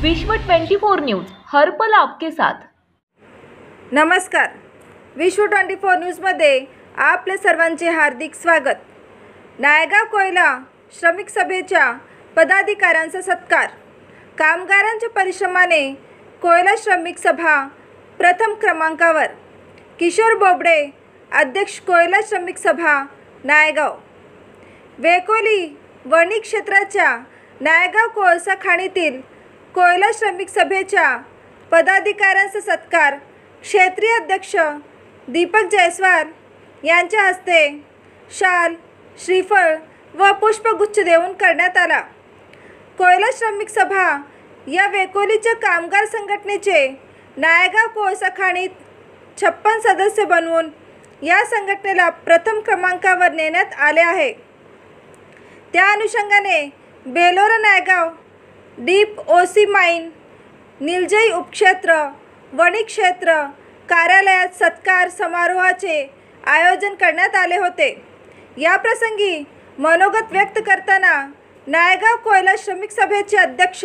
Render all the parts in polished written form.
विश्व 24 न्यूज हर पल आपके साथ। नमस्कार, विश्व 24 न्यूजमध्ये आपले सर्वांचे हार्दिक स्वागत। नायगाव कोयला श्रमिक सभेच्या पदाधिकाऱ्यांचा सत्कार। कामगारांच्या परिश्रमाने कोयला श्रमिक सभा प्रथम क्रमांकावर। किशोर बोबडे, अध्यक्ष, कोयला श्रमिक सभा नायगाव। वेकोली वणी क्षेत्राच्या नायगाव कोळसा खाणीतील कोयला श्रमिक सभेच्या पदाधिकाऱ्यांचा सत्कार क्षेत्रीय अध्यक्ष दीपक जयस्वाल यांच्या हस्ते शाल, श्रीफळ व पुष्पगुच्छ देऊन करण्यात आला। कोयला श्रमिक सभा या वेकोलीच्या कामगार संघटनेचे नायगाव कोळसा खाणीत 56 सदस्य बनवून या संघटनेला प्रथम क्रमांकावर नेण्यात आले आहे। त्या अनुषंगाने Belora Naigaon, deep OC mine, Niljai उपक्षेत्र, वणी क्षेत्र कार्यालयात सत्कार समारोहाचे आयोजन करण्यात आले होते। या प्रसंगी मनोगत व्यक्त करताना नायगाव कोयला श्रमिक सभेचे अध्यक्ष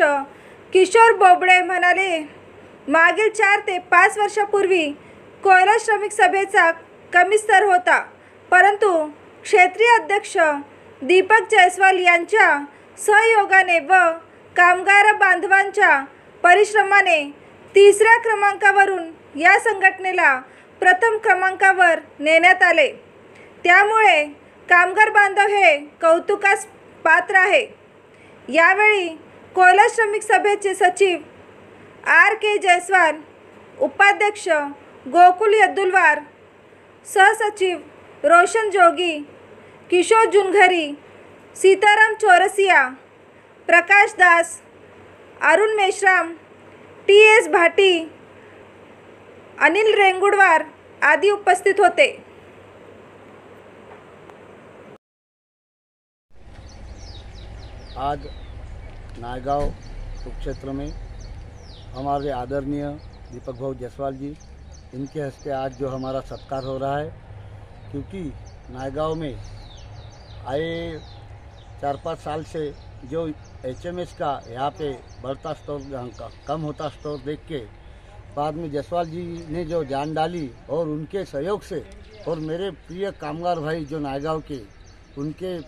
किशोर बोबडे म्हणाले, मागील 4 ते 5 वर्षापूर्वी कोयला श्रमिक सभेचा कमी स्तर होता, परंतु क्षेत्रीय अध्यक्ष दीपक जयस्वाल यांच्या सहयोगाने व कामगार बांधवांच्या परिश्रमाने 3ऱ्या क्रमांकावरून या संघटनेला प्रथम क्रमांकावर नेण्यात आले। त्यामुळे कामगार बांधव हे कौतुकास पात्र आहे। यावेळी कोयला श्रमिक सभेचे सचिव RK जयस्वाल, उपाध्यक्ष गोकुल यदुलवार, सहसचिव रोशन जोगी, किशोर जुनघरी, सीताराम चौरसिया, प्रकाश दास, अरुण मेश्राम, TS भाटी, अनिल रेंगुडवार आदि उपस्थित होते। आज नायगांव उपक्षेत्र में हमारे आदरणीय दीपक भाऊ जयस्वाल जी, इनके हस्ते आज जो हमारा सत्कार हो रहा है, क्योंकि नायगांव में आए 4-5 साल से जो HMS का यहाँ पे बढ़ता स्तर कम होता स्तर देख के बाद में जयस्वाल जी ने जो जान डाली और उनके सहयोग से और मेरे प्रिय कामगार भाई जो नायगांव के, उनके